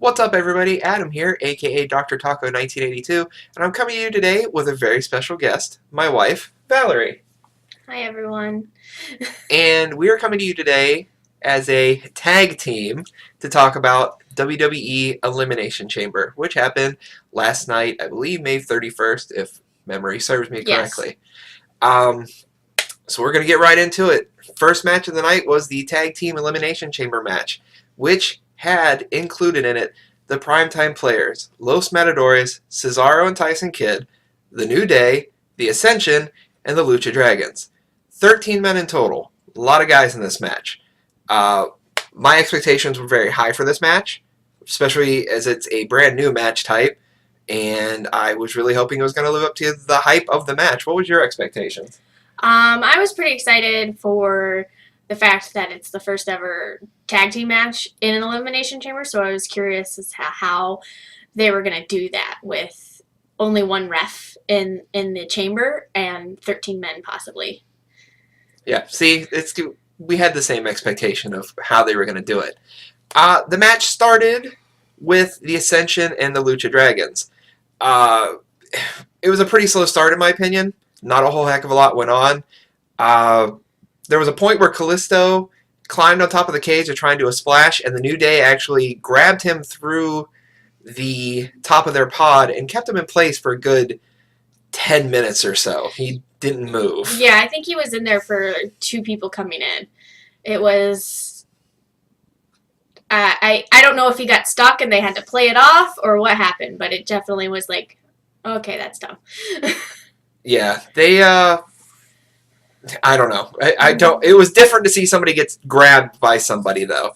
What's up, everybody? Adam here, aka Dr. Taco 1982, and I'm coming to you today with a very special guest, my wife, Valerie. Hi, everyone. And we are coming to you today as a tag team to talk about WWE Elimination Chamber, which happened last night, I believe May 31st, if memory serves me correctly. Yes. So we're going to get right into it. First match of the night was the Tag Team Elimination Chamber match, which had included in it the primetime players, Los Matadores, Cesaro and Tyson Kidd, The New Day, The Ascension, and the Lucha Dragons. 13 men in total. A lot of guys in this match. My expectations were very high for this match, especially as it's a brand new match type, and I was really hoping it was going to live up to the hype of the match. What was your expectations? I was pretty excited for the fact that it's the first ever tag team match in an Elimination Chamber, so I was curious as to how they were going to do that with only one ref in the chamber and 13 men possibly. Yeah, see, we had the same expectation of how they were going to do it. The match started with the Ascension and the Lucha Dragons. It was a pretty slow start in my opinion. Not a whole heck of a lot went on. There was a point where Kalisto climbed on top of the cage to try and do a splash, and the New Day actually grabbed him through the top of their pod and kept him in place for a good 10 minutes or so. He didn't move. Yeah, I think he was in there for two people coming in. It was... I don't know if he got stuck and they had to play it off or what happened, but it definitely was like, okay, that's dumb. Yeah, they, I don't know. I don't, it was different to see somebody get grabbed by somebody, though.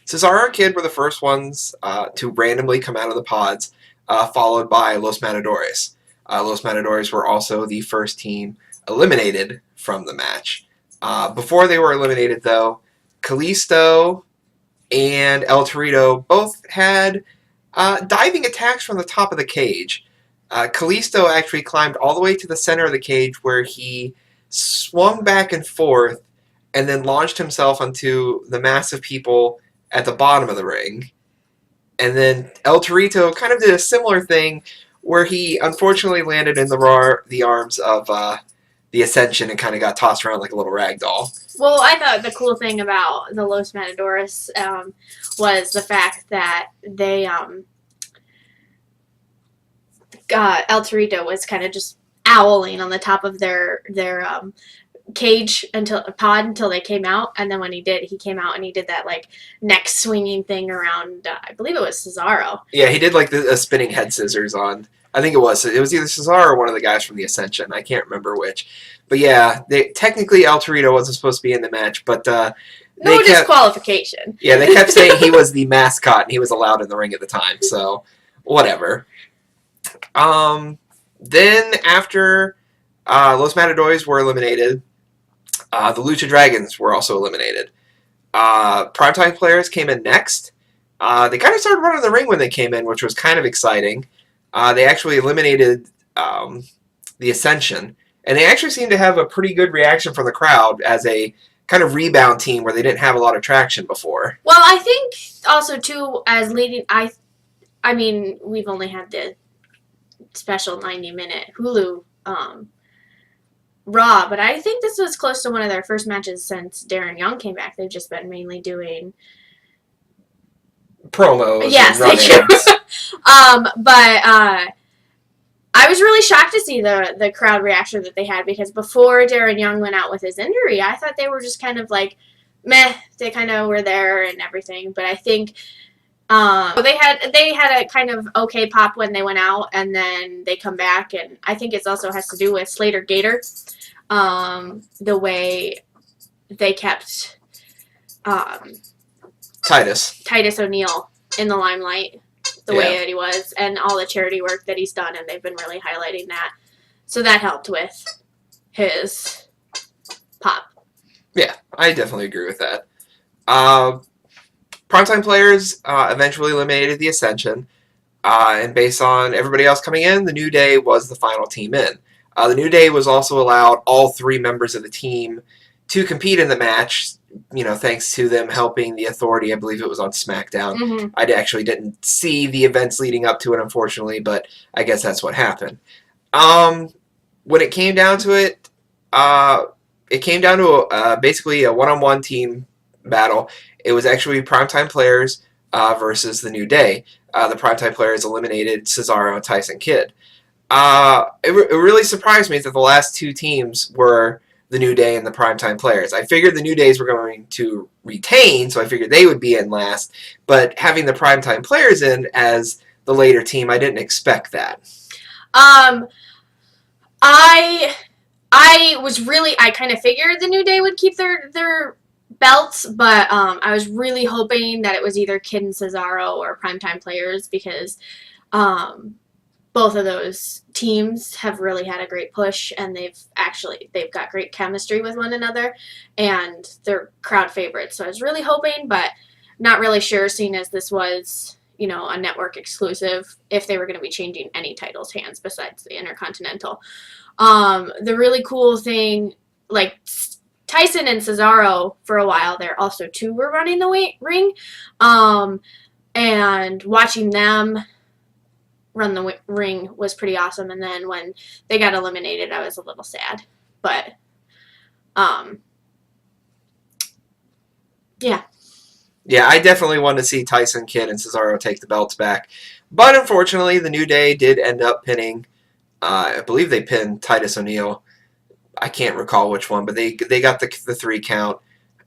Cesaro and Kidd were the first ones to randomly come out of the pods, followed by Los Matadores. Los Matadores were also the first team eliminated from the match. Before they were eliminated, though, Kalisto and El Torito both had diving attacks from the top of the cage. Kalisto actually climbed all the way to the center of the cage where he swung back and forth and then launched himself onto the mass of people at the bottom of the ring. And then El Torito kind of did a similar thing where he unfortunately landed in the arms of the Ascension and kind of got tossed around like a little rag doll. Well, I thought the cool thing about the Los Matadores was the fact that they... El Torito was kind of just owling on the top of their cage until they came out, and then when he came out and he did that like neck swinging thing around. I believe it was Cesaro. Yeah, he did like a spinning head scissors on. I think it was either Cesaro or one of the guys from the Ascension. I can't remember which, but yeah, technically El Torito wasn't supposed to be in the match, but no disqualification. Yeah, they kept saying he was the mascot and he was allowed in the ring at the time, so whatever. Then after Los Matadores were eliminated, the Lucha Dragons were also eliminated. Primetime players came in next. They kind of started running the ring when they came in, which was kind of exciting. They actually eliminated the Ascension, and they actually seemed to have a pretty good reaction from the crowd as a kind of rebound team where they didn't have a lot of traction before. Well, I think also too as leading. I mean, we've only had the special 90-minute Hulu Raw, but I think this was close to one of their first matches since Darren Young came back. They've just been mainly doing promos. Yes, they do. But I was really shocked to see the crowd reaction that they had, because before Darren Young went out with his injury, I thought they were just kind of like meh. They kind of were there and everything, but I think they had a kind of okay pop when they went out, and then they come back, and I think it also has to do with Slater Gator, the way they kept Titus O'Neil in the limelight, the way that he was, and all the charity work that he's done, and they've been really highlighting that, so that helped with his pop. Yeah, I definitely agree with that. Primetime players eventually eliminated the Ascension, and based on everybody else coming in, the New Day was the final team in. The New Day was also allowed all three members of the team to compete in the match, thanks to them helping the Authority. I believe it was on SmackDown. Mm-hmm. I actually didn't see the events leading up to it, unfortunately, but I guess that's what happened. When it came down to it, it came down to basically a one-on-one team battle. It was actually Primetime Players versus the New Day. The Primetime Players eliminated Cesaro and Tyson Kidd. It really surprised me that the last two teams were the New Day and the Primetime Players. I figured the New Days were going to retain, so I figured they would be in last. But having the Primetime Players in as the later team, I didn't expect that. I kind of figured the New Day would keep their belts, but I was really hoping that it was either Kidd and Cesaro or Primetime Players, because both of those teams have really had a great push, and they've got great chemistry with one another, and they're crowd favorites. So I was really hoping, but not really sure, seeing as this was, a network exclusive, if they were going to be changing any titles hands besides the Intercontinental. The really cool thing, like Tyson and Cesaro, for a while there, also too were running the ring, and watching them run the ring was pretty awesome. And then when they got eliminated, I was a little sad, but yeah. Yeah, I definitely wanted to see Tyson Kidd and Cesaro take the belts back. But unfortunately, the New Day did end up pinning, I believe they pinned Titus O'Neil. I can't recall which one, but they got the 3 count,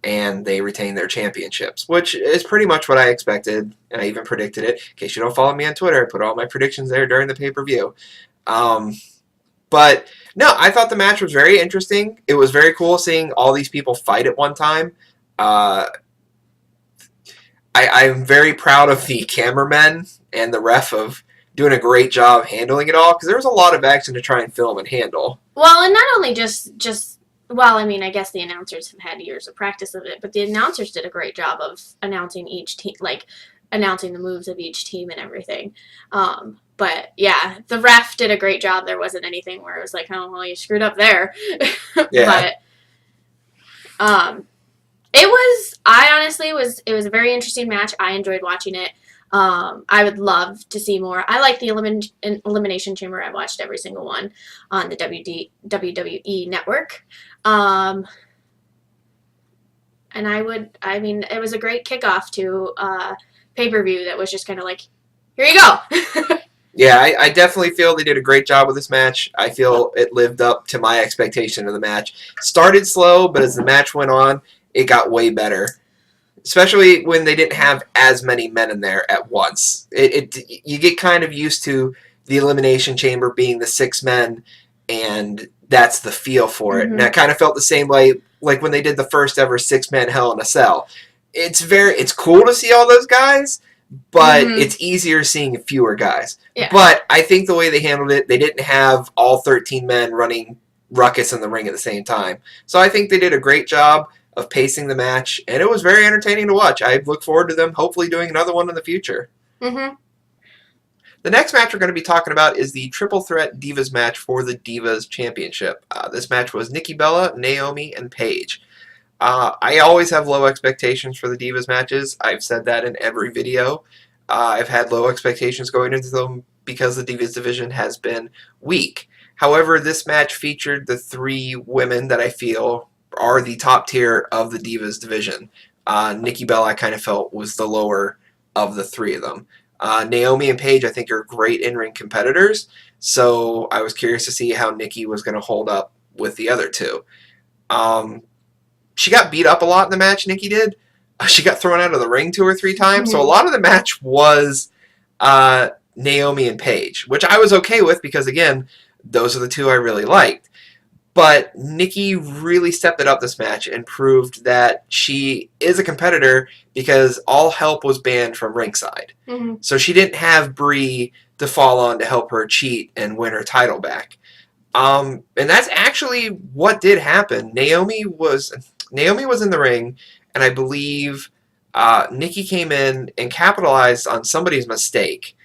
and they retained their championships, which is pretty much what I expected, and I even predicted it. In case you don't follow me on Twitter, I put all my predictions there during the pay-per-view. But, no, I thought the match was very interesting. It was very cool seeing all these people fight at one time. I'm very proud of the cameramen and the ref of doing a great job handling it all, because there was a lot of action to try and film and handle. Well, and not only I guess the announcers have had years of practice of it, but the announcers did a great job of announcing each team, like announcing the moves of each team and everything. But yeah, the ref did a great job. There wasn't anything where it was like, oh, well, you screwed up there. Yeah. But it was a very interesting match. I enjoyed watching it. I would love to see more. I like the Elimination Chamber. I've watched every single one on the WWE Network. And it was a great kickoff to pay-per-view that was just kind of like, here you go. Yeah, I definitely feel they did a great job with this match. I feel it lived up to my expectation of the match. Started slow, but as the match went on, it got way better. Especially when they didn't have as many men in there at once. You get kind of used to the Elimination Chamber being the 6 men, and that's the feel for it. Mm-hmm. And I kind of felt the same way like when they did the first ever 6-man Hell in a Cell. It's cool to see all those guys, but it's easier seeing fewer guys. Yeah. But I think the way they handled it, they didn't have all 13 men running ruckus in the ring at the same time. So I think they did a great job of pacing the match, and it was very entertaining to watch. I look forward to them hopefully doing another one in the future. Mm-hmm. The next match we're going to be talking about is the Triple Threat Divas match for the Divas Championship. This match was Nikki Bella, Naomi, and Paige. I always have low expectations for the Divas matches. I've said that in every video. I've had low expectations going into them because the Divas division has been weak. However, this match featured the 3 women that I feel are the top tier of the Divas division. Nikki Bella, I kind of felt, was the lower of the 3 of them. Naomi and Paige, I think, are great in-ring competitors, so I was curious to see how Nikki was going to hold up with the other 2. She got beat up a lot in the match, Nikki did. She got thrown out of the ring 2 or 3 times, so a lot of the match was Naomi and Paige, which I was okay with because, again, those are the 2 I really liked. But Nikki really stepped it up this match and proved that she is a competitor because all help was banned from ringside. Mm-hmm. So she didn't have Brie to fall on to help her cheat and win her title back. And that's actually what did happen. Naomi was in the ring, and I believe Nikki came in and capitalized on somebody's mistake.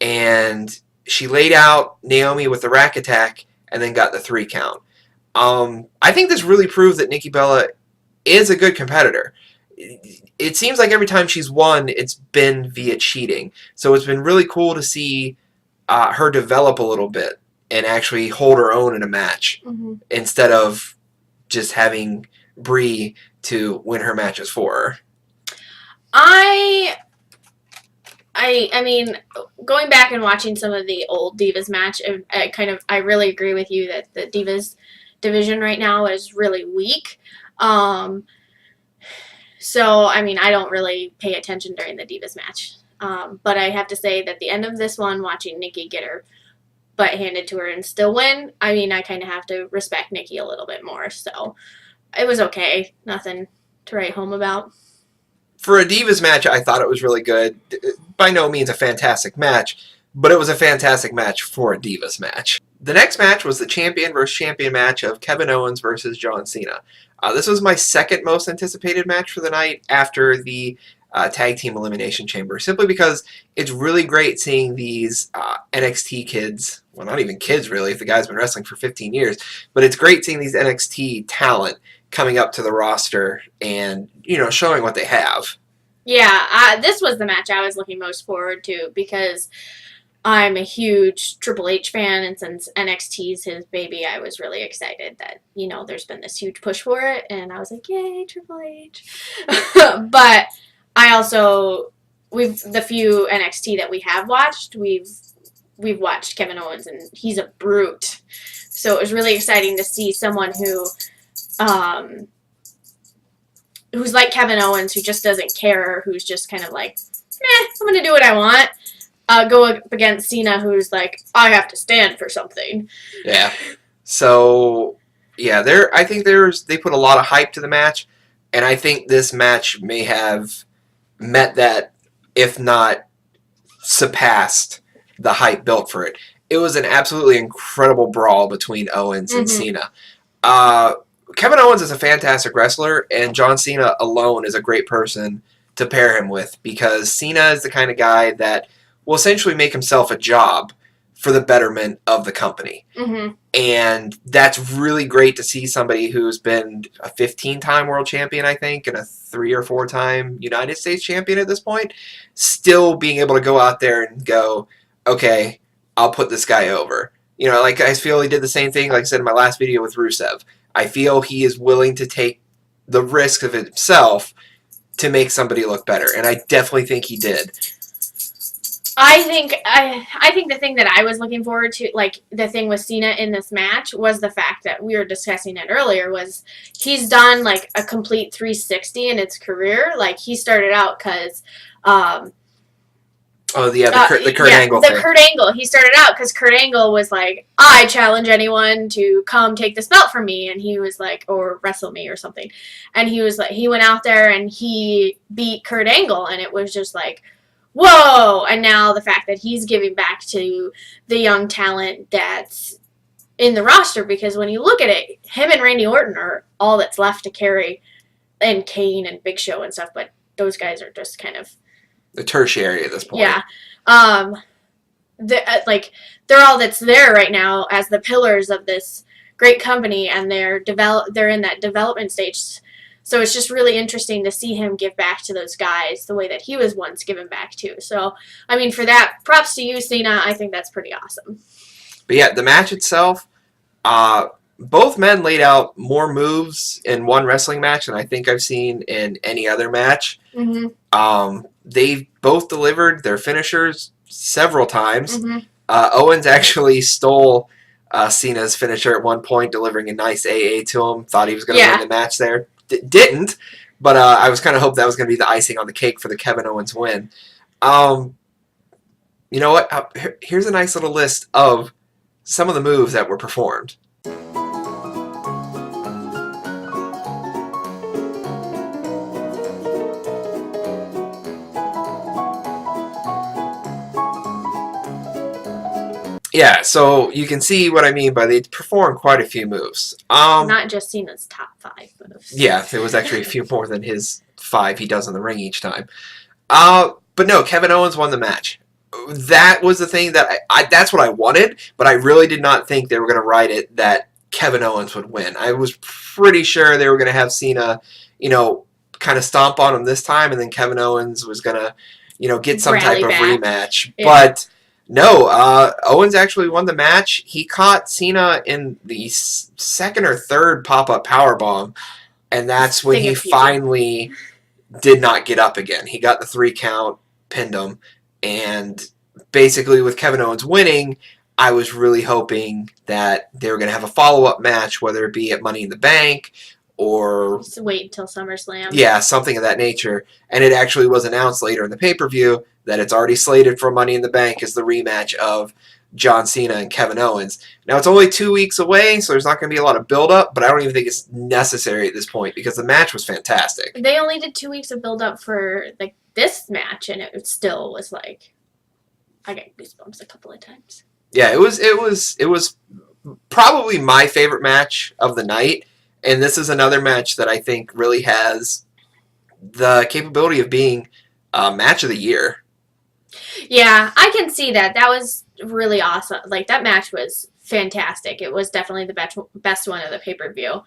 And she laid out Naomi with the rack attack and then got the 3 count. I think this really proved that Nikki Bella is a good competitor. It seems like every time she's won, it's been via cheating. So it's been really cool to see her develop a little bit and actually hold her own in a match instead of just having Brie to win her matches for her. I mean, going back and watching some of the old Divas match, I really agree with you that the Divas division right now is really weak. So, I mean, I don't really pay attention during the Divas match. But I have to say that at the end of this one, watching Nikki get her butt handed to her and still win, I mean, I kind of have to respect Nikki a little bit more. So, it was okay. Nothing to write home about. For a Divas match, I thought it was really good. By no means a fantastic match, but it was a fantastic match for a Divas match. The next match was the champion versus champion match of Kevin Owens versus John Cena. This was my second most anticipated match for the night after the Tag Team Elimination Chamber, simply because it's really great seeing these NXT kids, well, not even kids really, if the guy's been wrestling for 15 years, but it's great seeing these NXT talent coming up to the roster and, showing what they have. Yeah, this was the match I was looking most forward to because I'm a huge Triple H fan, and since NXT's his baby, I was really excited that, there's been this huge push for it, and I was like, yay, Triple H. But I also, the few NXT that we have watched, we've watched Kevin Owens, and he's a brute. So it was really exciting to see someone who's like Kevin Owens, who just doesn't care, who's just kind of like, I'm going to do what I want. Go up against Cena, who's like, I have to stand for something. Yeah. So, yeah, I think they put a lot of hype to the match, and I think this match may have met that, if not surpassed the hype built for it. It was an absolutely incredible brawl between Owens and Cena. Kevin Owens is a fantastic wrestler, and John Cena alone is a great person to pair him with, because Cena is the kind of guy that will essentially make himself a job for the betterment of the company. And that's really great to see somebody who's been a 15-time world champion, I think, and a 3 or 4-time United States champion at this point, still being able to go out there and go, okay, I'll put this guy over. Like I feel he did the same thing, like I said in my last video with Rusev. I feel he is willing to take the risk of himself to make somebody look better, and I definitely think he did. I think the thing that I was looking forward to, like the thing with Cena in this match, was the fact that we were discussing it earlier, was he's done like a complete 360 in his career. Like he started out because the Kurt Angle thing. Kurt Angle. He started out because Kurt Angle was like, I challenge anyone to come take this belt from me, and he was like, or wrestle me or something. And he was like, he went out there and he beat Kurt Angle, and it was just like, whoa! And now the fact that he's giving back to the young talent that's in the roster, because when you look at it, him and Randy Orton are all that's left to carry, and Kane and Big Show and stuff, but those guys are just kind of the tertiary at this point. Yeah. They're all that's there right now as the pillars of this great company, and they're in that development stage. So it's just really interesting to see him give back to those guys the way that he was once given back to. So, I mean, for that, props to you, Cena. I think that's pretty awesome. But yeah, the match itself, both men laid out more moves in one wrestling match than I think I've seen in any other They both delivered their finishers several times. Owens actually stole Cena's finisher at one point, delivering a nice AA to him. Thought he was going to win the match there. Didn't, but I was kind of hoping that was going to be the icing on the cake for the Kevin Owens win. You know what? Here's a nice little list of some of the moves that were performed. Yeah, so you can see what I mean by they performed quite a few moves. Not just Cena's top 5 moves. Yeah, there was actually a few more than his 5 he does in the ring each time. But no, Kevin Owens won the match. That was the thing that that's what I wanted, but I really did not think they were going to write it that Kevin Owens would win. I was pretty sure they were going to have Cena kind of stomp on him this time, and then Kevin Owens was going to, get some Rally type of back. rematch. Yeah. But no, Owens actually won the match. He caught Cena in the second or third pop-up powerbomb, and that's when he finally did not get up again. He got the 3 count, pinned him, and basically with Kevin Owens winning, I was really hoping that they were going to have a follow-up match, whether it be at Money in the Bank or just wait until SummerSlam. Yeah, something of that nature. And it actually was announced later in the pay-per-view that it's already slated for Money in the Bank as the rematch of John Cena and Kevin Owens. Now, it's only 2 weeks away, so there's not going to be a lot of build-up, but I don't even think it's necessary at this point because the match was fantastic. They only did 2 weeks of build-up for this match, and it still was like, I got goosebumps a couple of times. Yeah, it was probably my favorite match of the night, and this is another match that I think really has the capability of being a match of the year. Yeah, I can see that. That was really awesome. That match was fantastic. It was definitely the best one of the pay-per-view.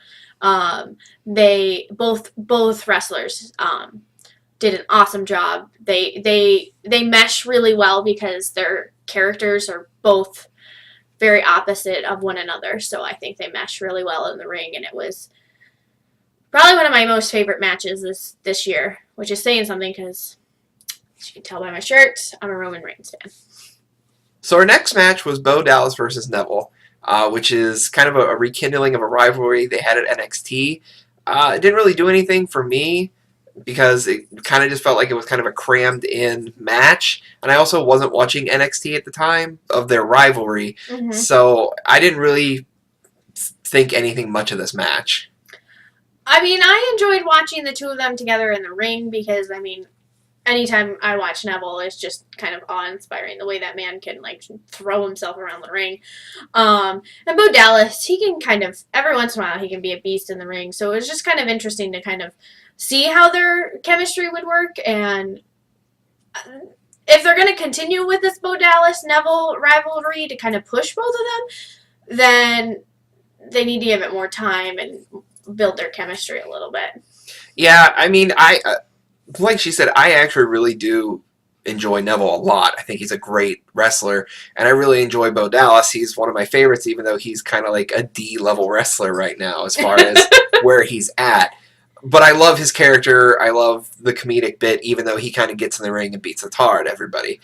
They both wrestlers did an awesome job. They mesh really well because their characters are both very opposite of one another. So I think they mesh really well in the ring, and it was probably one of my most favorite matches this year, which is saying something because, as you can tell by my shirt, I'm a Roman Reigns fan. So our next match was Bo Dallas versus Neville, which is kind of a rekindling of a rivalry they had at NXT. It didn't really do anything for me because it kind of just felt like it was kind of a crammed-in match. And I also wasn't watching NXT at the time of their rivalry, so I didn't really think anything much of this match. I mean, I enjoyed watching the two of them together in the ring because, anytime I watch Neville, it's just kind of awe-inspiring the way that man can throw himself around the ring. And Bo Dallas, he can kind of, every once in a while, he can be a beast in the ring. So it was just kind of interesting to kind of see how their chemistry would work. And if they're going to continue with this Bo Dallas-Neville rivalry to kind of push both of them, then they need to give it more time and build their chemistry a little bit. Yeah, I mean, like she said, I actually really do enjoy Neville a lot. I think he's a great wrestler, and I really enjoy Bo Dallas. He's one of my favorites, even though he's kind of like a D-level wrestler right now as far as where he's at. But I love his character. I love the comedic bit, even though he kind of gets in the ring and beats the tar at everybody.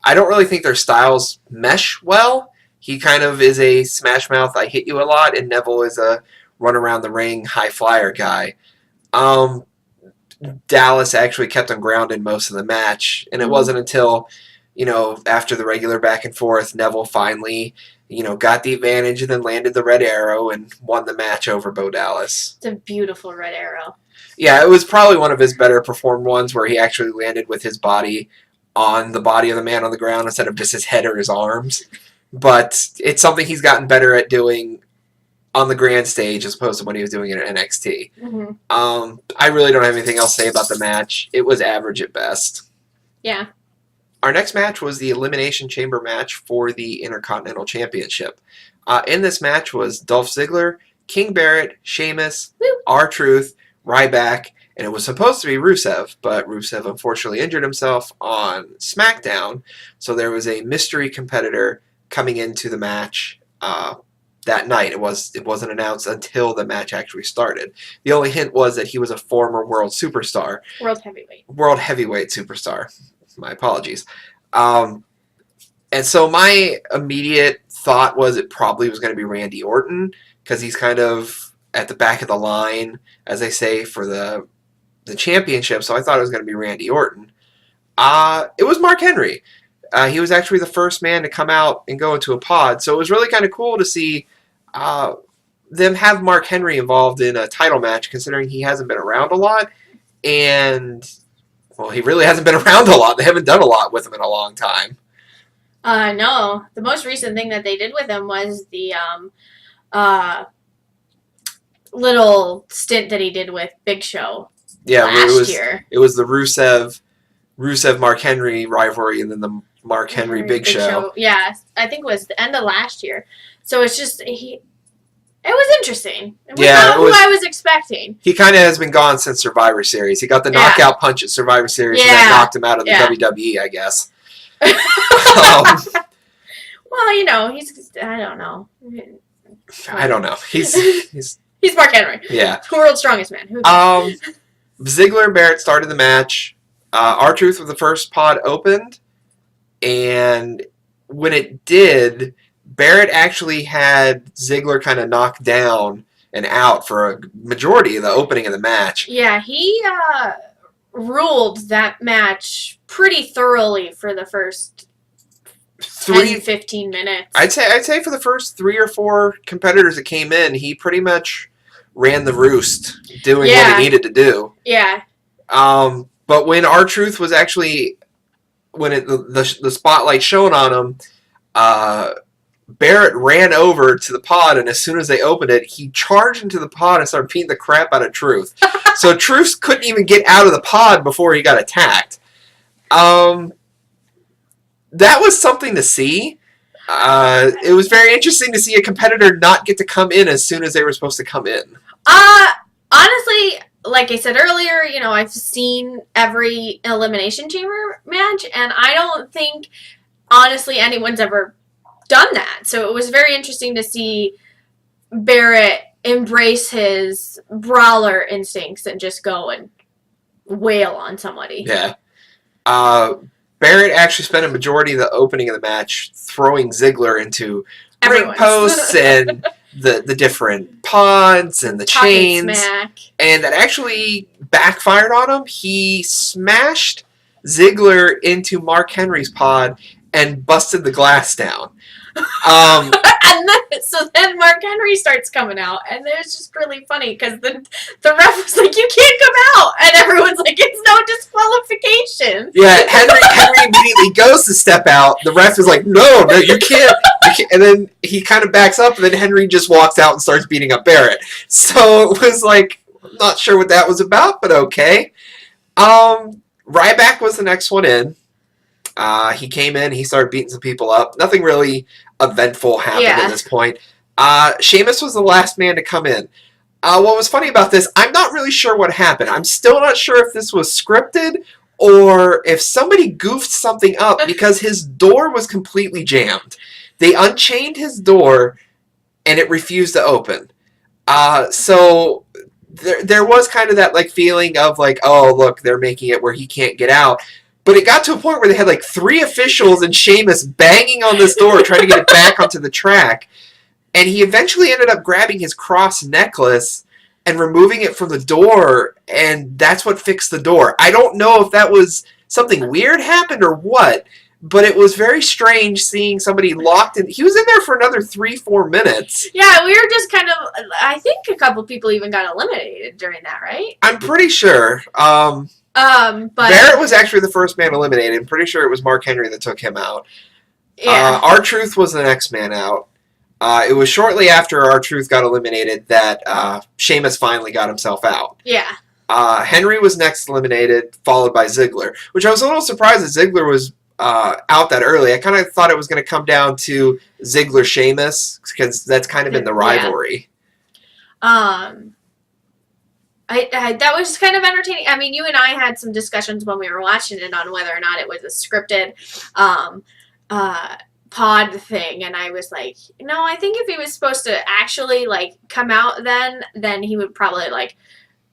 I don't really think their styles mesh well. He kind of is a smash mouth, I hit you a lot, and Neville is a run around the ring, high flyer guy. Dallas actually kept him grounded most of the match, and it wasn't until, after the regular back and forth, Neville finally, got the advantage and then landed the red arrow and won the match over Bo Dallas. It's a beautiful red arrow. Yeah, it was probably one of his better performed ones where he actually landed with his body on the body of the man on the ground instead of just his head or his arms. But it's something he's gotten better at doing on the grand stage as opposed to when he was doing it at NXT. I really don't have anything else to say about the match. It was average at best. Yeah. Our next match was the Elimination Chamber match for the Intercontinental Championship. In this match was Dolph Ziggler, King Barrett, Sheamus, R-Truth, Ryback, and it was supposed to be Rusev, but Rusev unfortunately injured himself on SmackDown, so there was a mystery competitor coming into the match that night. It wasn't announced until the match actually started. The only hint was that he was a former world superstar. World heavyweight. World heavyweight superstar. My apologies. And so my immediate thought was it probably was going to be Randy Orton because he's kind of at the back of the line, as they say, for the championship. So I thought it was going to be Randy Orton. It was Mark Henry. He was actually the first man to come out and go into a pod. So it was really kind of cool to see them have Mark Henry involved in a title match, considering he hasn't been around a lot. And, well, he really hasn't been around a lot. They haven't done a lot with him in a long time. No. The most recent thing that they did with him was the little stint that he did with Big Show last year. It was the Rusev Mark Henry rivalry, and then the Mark Henry Big Show. Yeah, I think it was the end of last year. So it's just it It was interesting. It was not who I was expecting. He kind of has been gone since Survivor Series. He got the knockout punch at Survivor Series and that knocked him out of the WWE, I guess. Well, you know, he's, I don't know. I don't know. He's Mark Henry. Yeah. World's strongest man. Ziggler and Barrett started the match. R-Truth was the first pod opened. And when it did, Barrett actually had Ziggler kind of knocked down and out for a majority of the opening of the match. Yeah, he ruled that match pretty thoroughly for the first 10-15 minutes. I'd say for the first 3 or 4 competitors that came in, he pretty much ran the roost, doing what he needed to do. Yeah. But when R-Truth was actually, when the spotlight shone on him, Barrett ran over to the pod, and as soon as they opened it, he charged into the pod and started beating the crap out of Truth. So Truth couldn't even get out of the pod before he got attacked. That was something to see. It was very interesting to see a competitor not get to come in as soon as they were supposed to come in. Honestly, like I said earlier, you know, I've seen every Elimination Chamber match, and I don't think, honestly, anyone's ever done that. So it was very interesting to see Barrett embrace his brawler instincts and just go and wail on somebody. Yeah. Barrett actually spent a majority of the opening of the match throwing Ziggler into ring posts and the different pods and the chains. Smack. And that actually backfired on him. He smashed Ziggler into Mark Henry's pod and busted the glass down. So then Mark Henry starts coming out, and it's just really funny because the ref was like, "You can't come out," and everyone's like, "It's no disqualification." Yeah, Henry immediately goes to step out. The ref is like, "No, you can't." And then he kind of backs up, and then Henry just walks out and starts beating up Barrett. So it was like, I'm not sure what that was about, but okay. Ryback was the next one in. He came in, he started beating some people up. Nothing really eventful happened at this point. Sheamus was the last man to come in. What was funny about this, I'm not really sure what happened. I'm still not sure if this was scripted or if somebody goofed something up because his door was completely jammed. They unchained his door and it refused to open. So there was kind of that like feeling of like, oh, look, they're making it where he can't get out. But it got to a point where they had like 3 officials and Sheamus banging on this door trying to get it back onto the track. And he eventually ended up grabbing his cross necklace and removing it from the door, and that's what fixed the door. I don't know if that was something weird happened or what, but it was very strange seeing somebody locked in. He was in there for another 3-4 minutes. Yeah, we were just kind of, I think a couple people even got eliminated during that, right? I'm pretty sure. But Barrett was actually the first man eliminated. I'm pretty sure it was Mark Henry that took him out. Yeah. R-Truth was the next man out. It was shortly after R-Truth got eliminated that Sheamus finally got himself out. Yeah. Henry was next eliminated, followed by Ziggler, which I was a little surprised that Ziggler was out that early. I kind of thought it was going to come down to Ziggler-Sheamus, because that's kind of been the rivalry. That was kind of entertaining. I mean, you and I had some discussions when we were watching it on whether or not it was a scripted pod thing, and I was like, no, I think if he was supposed to actually like come out then he would probably like,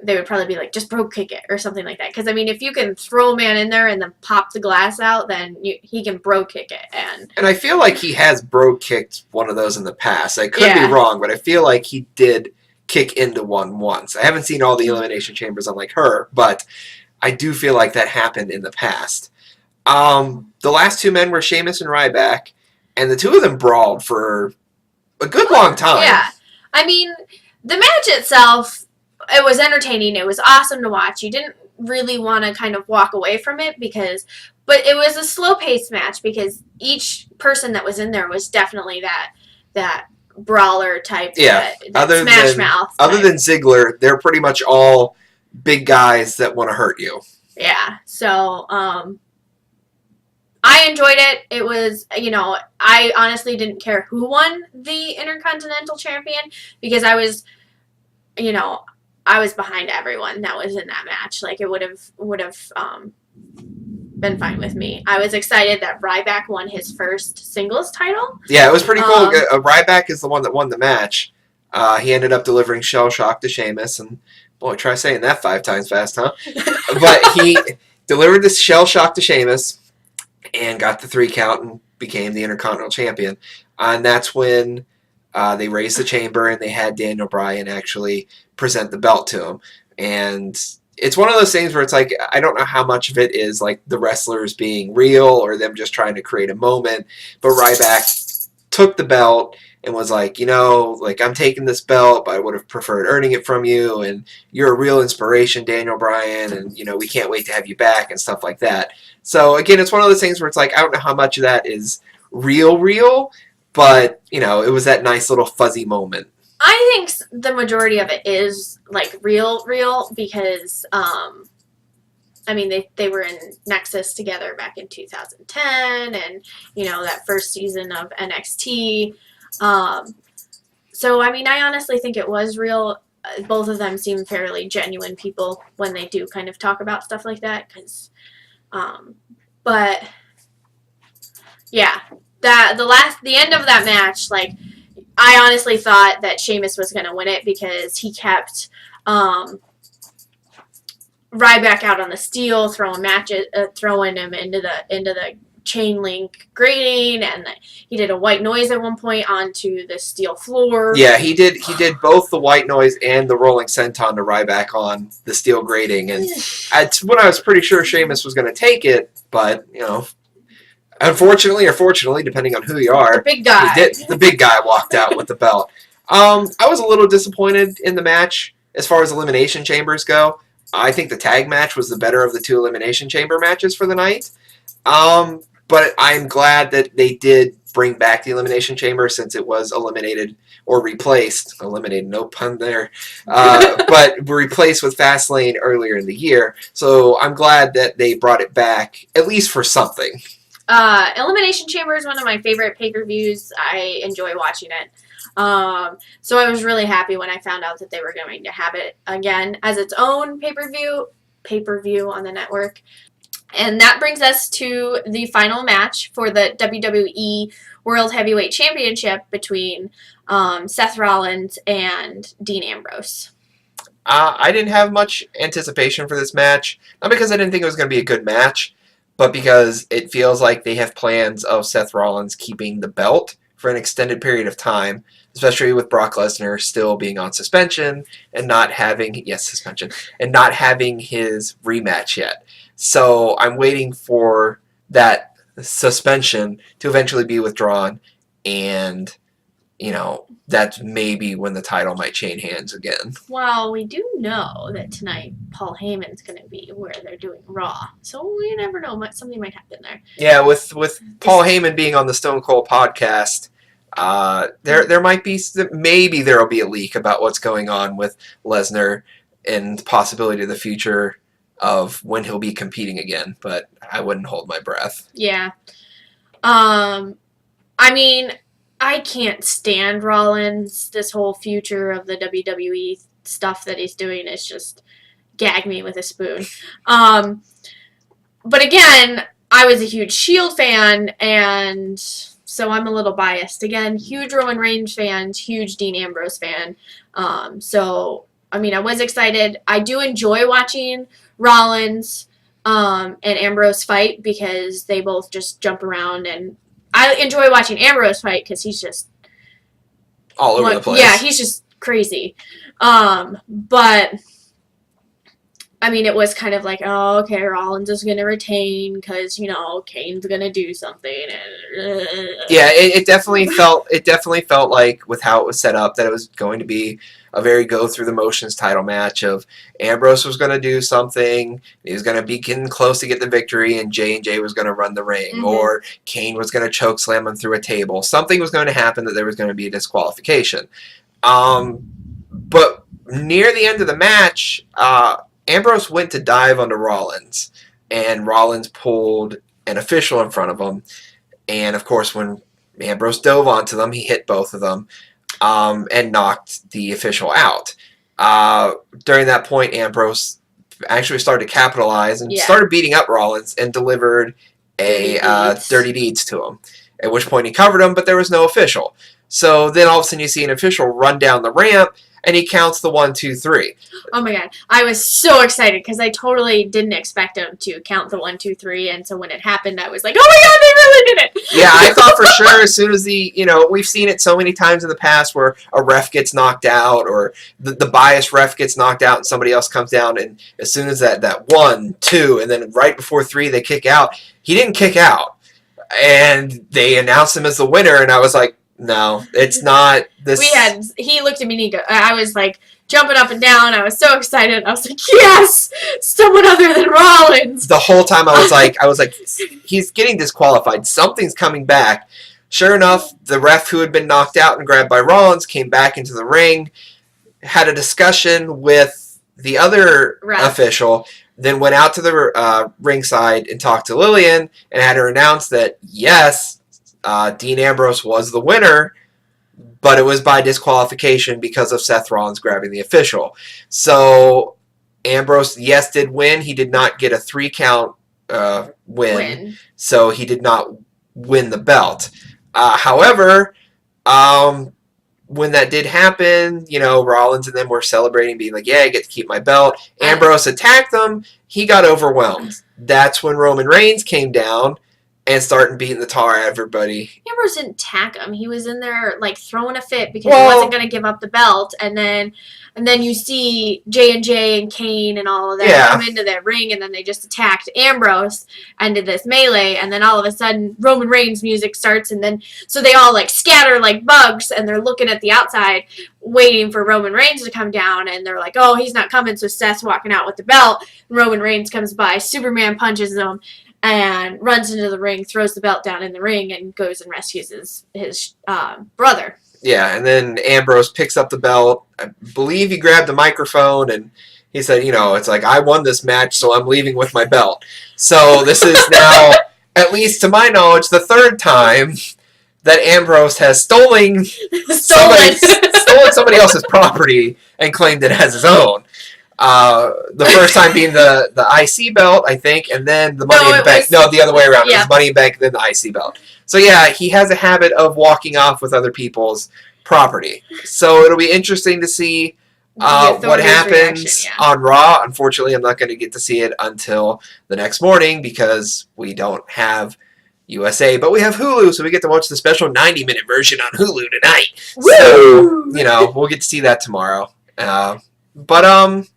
they would probably be like, just broke kick it or something like that. Because I mean, if you can throw a man in there and then pop the glass out, then he can broke kick it. And I feel like he has broke kicked one of those in the past. I could be wrong, but I feel like he did kick into one once. I haven't seen all the Elimination Chambers unlike her, but I do feel like that happened in the past. The last 2 men were Sheamus and Ryback, and the 2 of them brawled for a good long time. Yeah. I mean, the match itself, it was entertaining. It was awesome to watch. You didn't really want to kind of walk away from it but it was a slow-paced match because each person that was in there was definitely that brawler type, that smash mouth. Other than Ziggler, they're pretty much all big guys that want to hurt you. Yeah. So, I enjoyed it. It was, you know, I honestly didn't care who won the Intercontinental Champion because I was, I was behind everyone that was in that match. Like, it would have been fine with me. I was excited that Ryback won his first singles title. Yeah, it was pretty cool. Ryback is the one that won the match. He ended up delivering Shell Shock to Sheamus, and boy, try saying that 5 times fast, huh? But he delivered the Shell Shock to Sheamus and got the 3 count and became the Intercontinental Champion. And that's when they raised the chamber and they had Daniel Bryan actually present the belt to him. And it's one of those things where it's like, I don't know how much of it is like the wrestlers being real or them just trying to create a moment. But Ryback took the belt and was like, I'm taking this belt, but I would have preferred earning it from you. And you're a real inspiration, Daniel Bryan. And, we can't wait to have you back and stuff like that. So, again, it's one of those things where it's like, I don't know how much of that is real, but, it was that nice little fuzzy moment. I think the majority of it is, like, real, because, they were in Nexus together back in 2010 and, that first season of NXT. So, I honestly think it was real. Both of them seem fairly genuine people when they do kind of talk about stuff like that, because, but, yeah, the end of that match, like, I honestly thought that Sheamus was going to win it because he kept Ryback out on the steel, throwing him into the chain link grating, and he did a white noise at one point onto the steel floor. Yeah, he did both the white noise and the rolling senton to Ryback on the steel grating, and that's when I was pretty sure Sheamus was going to take it, but unfortunately or fortunately, depending on who you are, the big guy. The big guy walked out with the belt. I was a little disappointed in the match as far as Elimination Chambers go. I think the tag match was the better of the 2 Elimination Chamber matches for the night. But I'm glad that they did bring back the Elimination Chamber since it was eliminated or replaced. Eliminated, no pun there. But replaced with Fastlane earlier in the year. So I'm glad that they brought it back, at least for something. Elimination Chamber is one of my favorite pay-per-views. I enjoy watching it. So I was really happy when I found out that they were going to have it again as its own pay-per-view on the network. And that brings us to the final match for the WWE World Heavyweight Championship between Seth Rollins and Dean Ambrose. I didn't have much anticipation for this match. Not because I didn't think it was going to be a good match, but because it feels like they have plans of Seth Rollins keeping the belt for an extended period of time, especially with Brock Lesnar still being on suspension and not having his rematch yet. So I'm waiting for that suspension to eventually be withdrawn, and that's maybe when the title might change hands again. Well, we do know that tonight Paul Heyman's going to be where they're doing Raw, so we never know. Something might happen there. Yeah, with Paul Heyman being on the Stone Cold podcast, there might be, maybe there will be a leak about what's going on with Lesnar and possibility of the future of when he'll be competing again, but I wouldn't hold my breath. Yeah. I can't stand Rollins. This whole future of the WWE stuff that he's doing is just gag me with a spoon. But again, I was a huge Shield fan, and so I'm a little biased. Again, huge Roman Reigns fan, huge Dean Ambrose fan. I was excited. I do enjoy watching Rollins and Ambrose fight because they both just jump around, and I enjoy watching Ambrose fight because he's just all over the place. Yeah, he's just crazy. But it was kind of like, oh, okay, Rollins is going to retain because, Kane's going to do something. Yeah, it definitely felt like, with how it was set up, that it was going to be a very go-through-the-motions title match of Ambrose was going to do something, he was going to be getting close to get the victory, and J&J was going to run the ring, or Kane was going to choke slam him through a table. Something was going to happen that there was going to be a disqualification. But near the end of the match, Ambrose went to dive onto Rollins, and Rollins pulled an official in front of him. And, of course, when Ambrose dove onto them. He hit both of them and knocked the official out. During that point, Ambrose actually started to capitalize and started beating up Rollins and delivered dirty deeds to him. At which point he covered him, but there was no official. So then all of a sudden you see an official run down the ramp, and he counts the 1, 2, 3. Oh my god. I was so excited because I totally didn't expect him to count the 1, 2, 3, and so when it happened I was like, oh my god, they really did it! Yeah, I thought for sure as soon as we've seen it so many times in the past where a ref gets knocked out or the biased ref gets knocked out and somebody else comes down, and as soon as that 1, 2, and then right before 3 they kick out, he didn't kick out. And they announced him as the winner, and I was like, no, it's not this. He looked at me and I was like jumping up and down. I was so excited. I was like, yes, someone other than Rollins. The whole time I was like, he's getting disqualified. Something's coming back. Sure enough, the ref who had been knocked out and grabbed by Rollins came back into the ring, had a discussion with the other official, then went out to the ringside and talked to Lillian and had her announce that, yes, Dean Ambrose was the winner, but it was by disqualification because of Seth Rollins grabbing the official. So Ambrose, yes, did win. He did not get a 3 count win, so he did not win the belt. However, when that did happen, Rollins and them were celebrating, being like, yeah, I get to keep my belt. Ambrose attacked them. He got overwhelmed. That's when Roman Reigns came down and started beating the tar out of everybody. Ambrose didn't attack him. He was in there like throwing a fit because he wasn't going to give up the belt. And then you see J&J and Kane and all of that come into the ring, and then they just attacked Ambrose and did this melee. And then all of a sudden, Roman Reigns' music starts, and then so they all like scatter like bugs, and they're looking at the outside, waiting for Roman Reigns to come down, and they're like, oh, he's not coming. So Seth's walking out with the belt. Roman Reigns comes by, Superman punches him, and runs into the ring, throws the belt down in the ring, and goes and rescues his brother. Yeah, and then Ambrose picks up the belt. I believe he grabbed the microphone, and he said, it's like, I won this match, so I'm leaving with my belt. So this is now, at least to my knowledge, the 3rd time that Ambrose has stolen somebody else's property and claimed it as his own. The first time being the IC belt, I think, and then the Money in the Bank. No, the other way around. Yeah. It was Money in the Bank, then the IC belt. So yeah, he has a habit of walking off with other people's property. So it'll be interesting to see what happens on Raw. Unfortunately, I'm not going to get to see it until the next morning because we don't have USA, but we have Hulu, so we get to watch the special 90-minute version on Hulu tonight. Woo! So, we'll get to see that tomorrow. But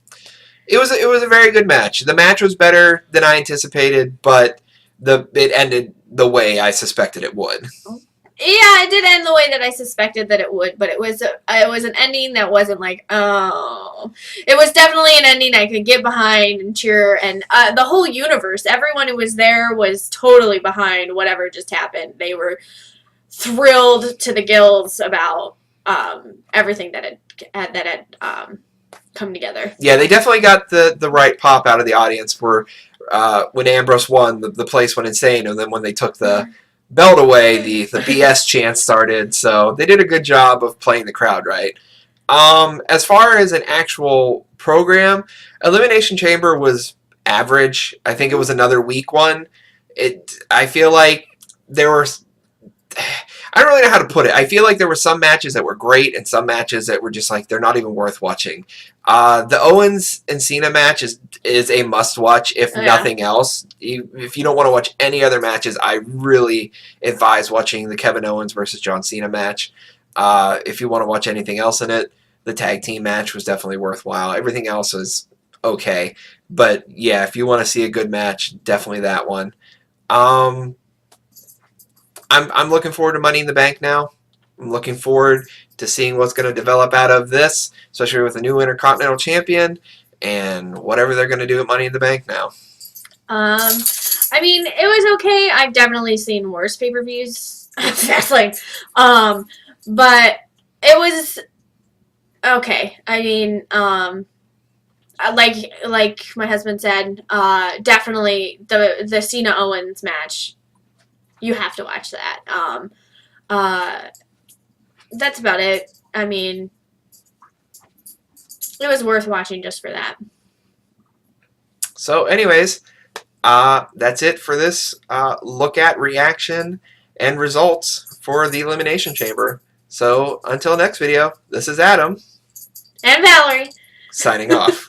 it was a very good match. The match was better than I anticipated, but it ended the way I suspected it would. Yeah, it did end the way that I suspected that it would, but it was an ending that wasn't like, oh. It was definitely an ending I could get behind and cheer, and the whole universe, everyone who was there was totally behind whatever just happened. They were thrilled to the gills about everything that had come together. Yeah, they definitely got the right pop out of the audience when Ambrose won, the place went insane, and then when they took the belt away, the BS chant started, so they did a good job of playing the crowd right. As far as an actual program, Elimination Chamber was average. I think it was another weak one. I feel like there were... I don't really know how to put it. I feel like there were some matches that were great and some matches that were just like, they're not even worth watching. The Owens and Cena match is a must-watch, if nothing else. If you don't want to watch any other matches, I really advise watching the Kevin Owens versus John Cena match. If you want to watch anything else in it, the tag team match was definitely worthwhile. Everything else is okay. But yeah, if you want to see a good match, definitely that one. I'm looking forward to Money in the Bank now. I'm looking forward to seeing what's going to develop out of this, especially with the new Intercontinental Champion and whatever they're going to do at Money in the Bank now. I mean, it was okay. I've definitely seen worse pay-per-views. Wrestling. But it was okay. I mean, like my husband said, definitely the Cena Owens match. You have to watch that. That's about it. I mean, it was worth watching just for that. So, anyways, that's it for this look at reaction and results for the Elimination Chamber. So, until next video, this is Adam. And Valerie. Signing off.